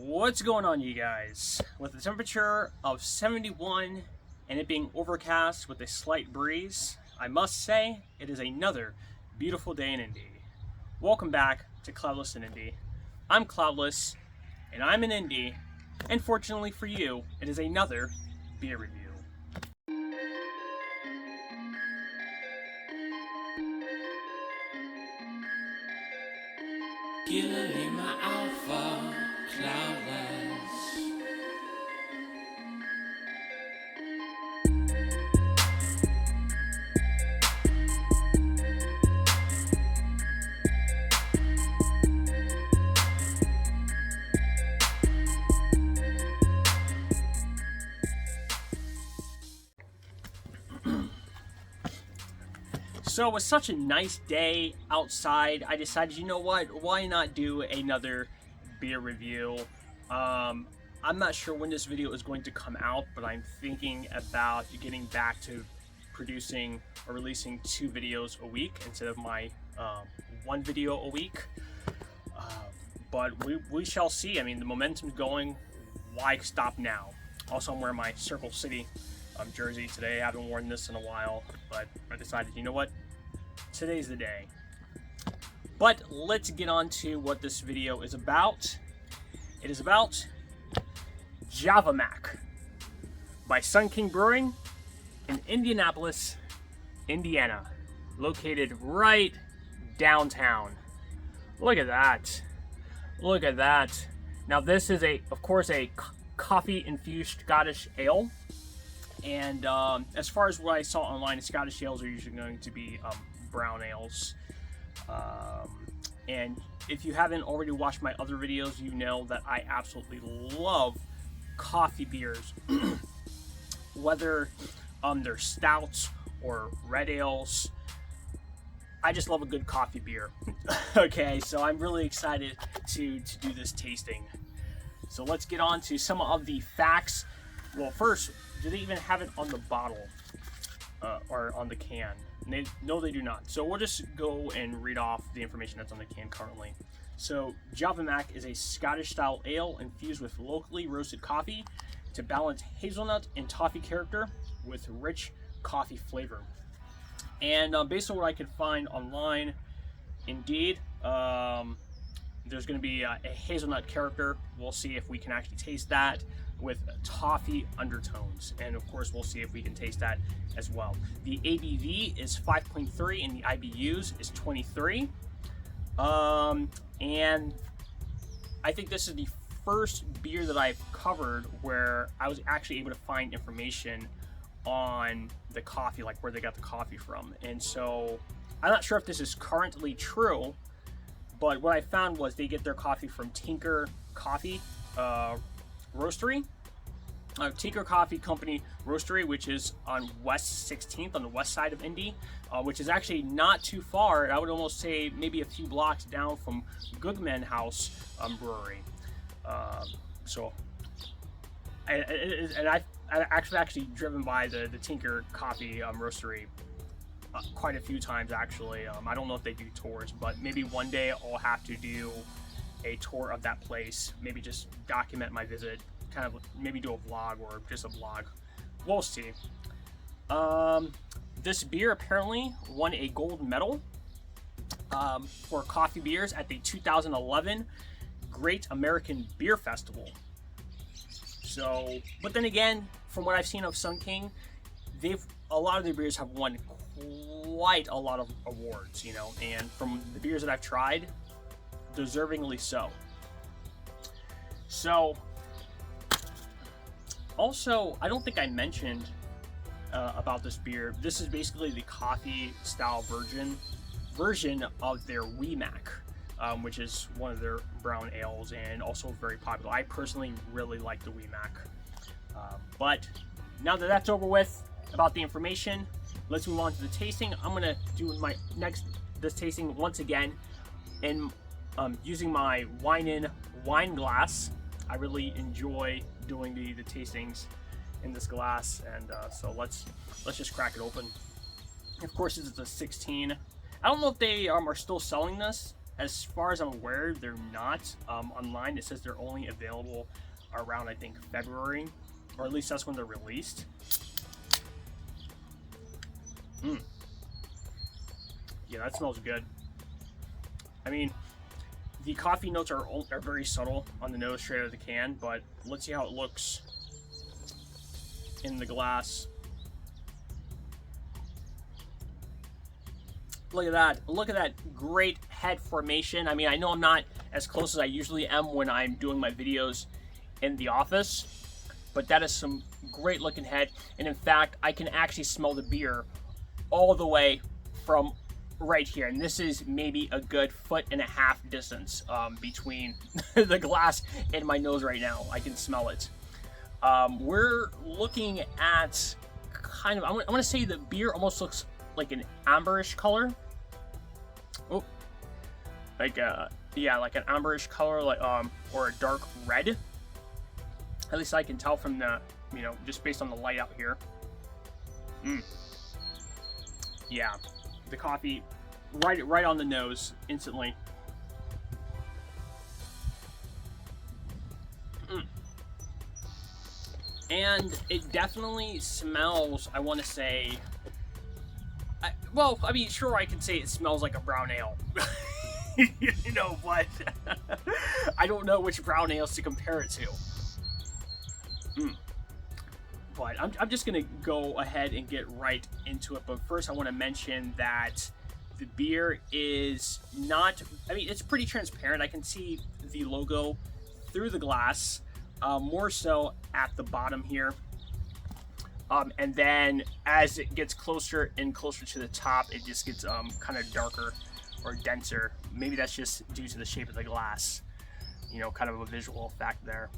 What's going on, you guys? With a temperature of 71 and it being overcast with a slight breeze, I must say it is another beautiful day in Indy. Welcome back to Klaudless in Indy. I'm Klaudless and I'm in Indy, and fortunately for you, it is another beer review. Lima Alpha Klaudless. So it was such a nice day outside, I decided, you know what, why not do another beer review? I'm not sure when this video is going to come out, but I'm thinking about getting back to producing or releasing 2 videos a week instead of my 1 video a week. But we shall see. I mean, the momentum's going, why stop now? Also, I'm wearing my Circle City jersey today. I haven't worn this in a while, but I decided, you know what, today's the day. But let's get on to what this video is about. It is about Java Mac by Sun King Brewery in Indianapolis, Indiana, located right downtown. Look at that. Look at that. Now this is of course a coffee infused Scottish ale. And as far as what I saw online, Scottish ales are usually going to be brown ales. And if you haven't already watched my other videos, you know that I absolutely love coffee beers. Whether they're stouts or red ales, I just love a good coffee beer. Okay, so I'm really excited to do this tasting. So let's get on to some of the facts. Well, first, do they even have it on the bottle or on the can? No, they do not. So we'll just go and read off the information that's on the can currently. So Java Mac is a Scottish-style ale infused with locally roasted coffee to balance hazelnut and toffee character with rich coffee flavor. And based on what I could find online, indeed, there's going to be a hazelnut character. We'll see if we can actually taste that with toffee undertones, and of course we'll see if we can taste that as well. The ABV is 5.3 and the IBUs is 23. And I think this is the first beer that I've covered where I was actually able to find information on the coffee, like where they got the coffee from. And so I'm not sure if this is currently true, but what I found was they get their coffee from Tinker Coffee Roastery, Tinker Coffee Company Roastery, which is on West 16th on the west side of Indy, which is actually not too far. I would almost say maybe a few blocks down from Goodman House Brewery. I've actually driven by the Tinker Coffee Roastery quite a few times actually. I don't know if they do tours, but maybe one day I'll have to do a tour of that place, maybe just document my visit, kind of maybe do a vlog or just a vlog. We'll see. This beer apparently won a gold medal for coffee beers at the 2011 Great American Beer Festival. So, but then again, from what I've seen of Sun King, a lot of their beers have won quite a lot of awards, you know, and from the beers that I've tried, deservingly so. So, also, I don't think I mentioned about this beer. This is basically the coffee style version of their Wee Mac, which is one of their brown ales and also very popular. I personally really like the Wee Mac. But now that that's over with about the information, let's move on to the tasting. I'm gonna do this tasting once again and using my wine glass. I really enjoy doing the tastings in this glass, and so let's just crack it open. Of course, this is a 16. I don't know if they are still selling this as far as I'm aware, they're not. Online, it says they're only available around, I think, February, or at least that's when they're released. Yeah, that smells good. I mean, the coffee notes are very subtle on the nose straight out of the can, but let's see how it looks in the glass. Look at that. Look at that great head formation. I mean, I know I'm not as close as I usually am when I'm doing my videos in the office, but that is some great looking head. And in fact, I can actually smell the beer all the way from right here. And this is maybe a good 1.5 foot distance between the glass and my nose right now. I can smell it. We're looking at kind of, I want to say the beer almost looks like an amberish color. Oh, like yeah, like an amberish color, like or a dark red. At least I can tell from the, you know, just based on the light out here. Yeah, the coffee right on the nose instantly. And it definitely smells, I want to say, well, I mean, sure, I can say it smells like a brown ale. You know, but I don't know which brown ales to compare it to. But I'm just going to go ahead and get right into it. But first, I want to mention that the beer is not, I mean, it's pretty transparent. I can see the logo through the glass, more so at the bottom here. And then as it gets closer and closer to the top, it just gets kind of darker or denser. Maybe that's just due to the shape of the glass. You know, kind of a visual effect there.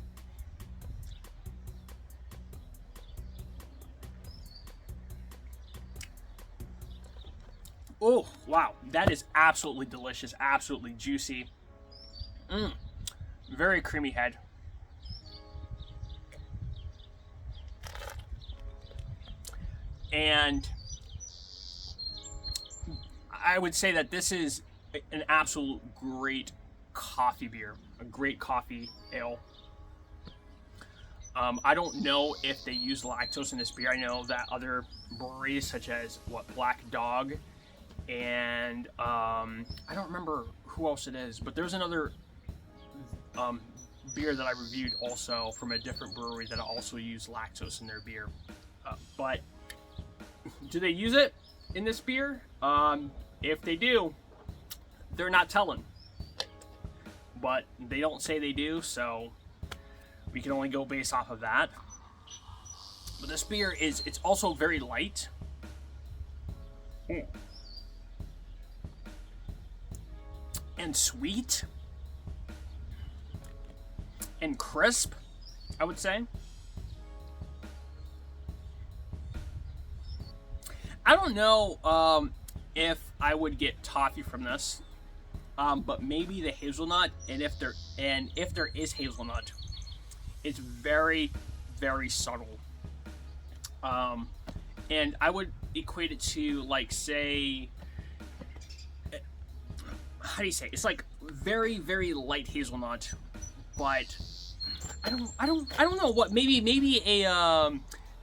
Oh, wow. That is absolutely delicious. Absolutely juicy. Very creamy head. And I would say that this is an absolute great coffee beer, a great coffee ale. I don't know if they use lactose in this beer. I know that other breweries, such as Black Dog, and I don't remember who else it is, but there's another beer that I reviewed also from a different brewery that also used lactose in their beer. But do they use it in this beer? If they do, they're not telling. But they don't say they do, so we can only go based off of that. But this beer it's also very light. And sweet. And crisp, I would say. I don't know if I would get toffee from this, but maybe the hazelnut. And if there is hazelnut, it's very, very subtle. And I would equate it to, like, say, how do you say? It's like very, very light hazelnut, but I don't know what. Maybe a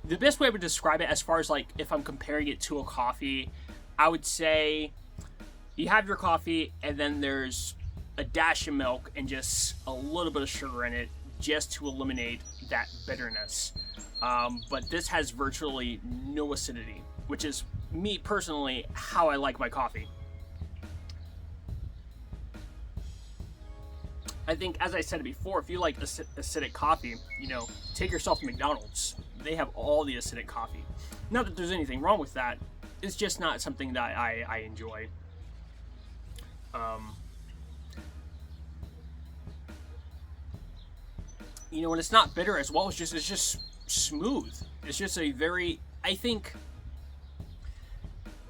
the best way I would describe it, as far as like if I'm comparing it to a coffee, I would say you have your coffee and then there's a dash of milk and just a little bit of sugar in it, just to eliminate that bitterness. But this has virtually no acidity, which is, me personally, how I like my coffee. I think, as I said before, if you like acidic coffee, you know, take yourself to McDonald's. They have all the acidic coffee. Not that there's anything wrong with that. It's just not something that I enjoy. You know, and it's not bitter as well. It's just smooth. It's just a very, I think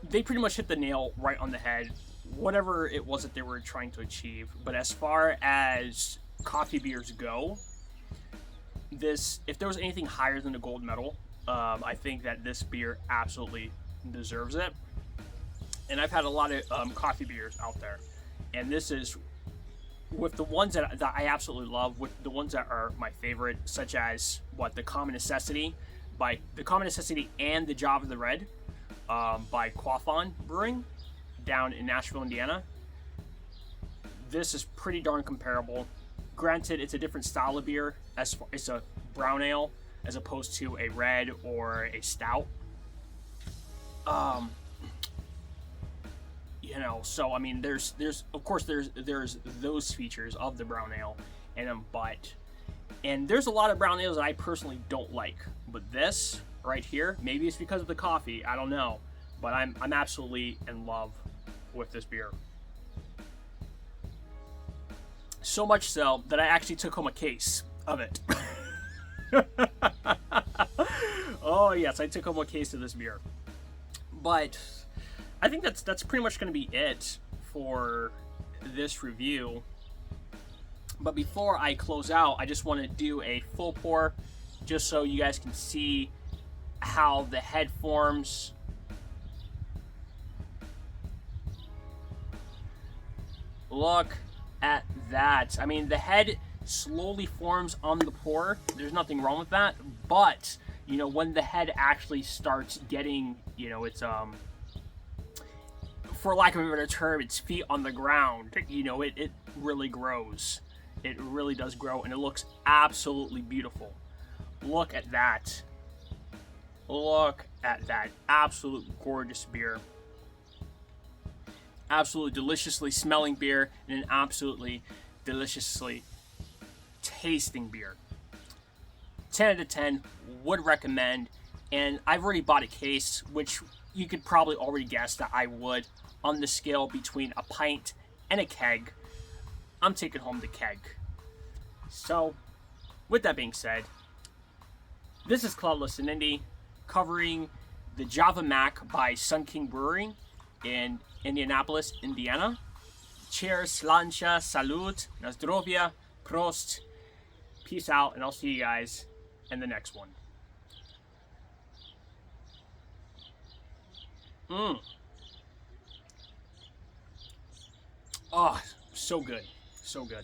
they pretty much hit the nail right on the head, whatever it was that they were trying to achieve. But as far as coffee beers go, this, if there was anything higher than a gold medal, I think that this beer absolutely deserves it. And I've had a lot of coffee beers out there, And this is with the ones that I absolutely love, with the ones that are my favorite, such as the Common Necessity and the Java the Red by Quaffon Brewing down in Nashville, Indiana. This is pretty darn comparable. Granted, it's a different style of beer. It's a brown ale as opposed to a red or a stout. So I mean, there's of course there's those features of the brown ale, and there's a lot of brown ales that I personally don't like, but this right here, maybe it's because of the coffee, I don't know, but I'm absolutely in love with this beer. So much so that I actually took home a case of it. Oh yes, I took home a case of this beer. But I think that's pretty much going to be it for this review. But before I close out, I just want to do a full pour, just so you guys can see how the head forms. Look at that. I mean, the head slowly forms on the pour. There's nothing wrong with that. But, when the head actually starts getting, it's, for lack of a better term, its feet on the ground, it really grows. It really does grow, and it looks absolutely beautiful. Look at that. Look at that. Absolute gorgeous beer. Absolutely deliciously smelling beer, and an absolutely deliciously tasting beer. 10 out of 10, would recommend, and I've already bought a case, which you could probably already guess that I would. On the scale between a pint and a keg, I'm taking home the keg. So, with that being said, this is Klaudless in Indy, covering the Java Mac by Sun King Brewery in Indianapolis, Indiana. Cheers, slancha, salud, na zdrowia, prost. Peace out, and I'll see you guys in the next one. Oh, so good. So good.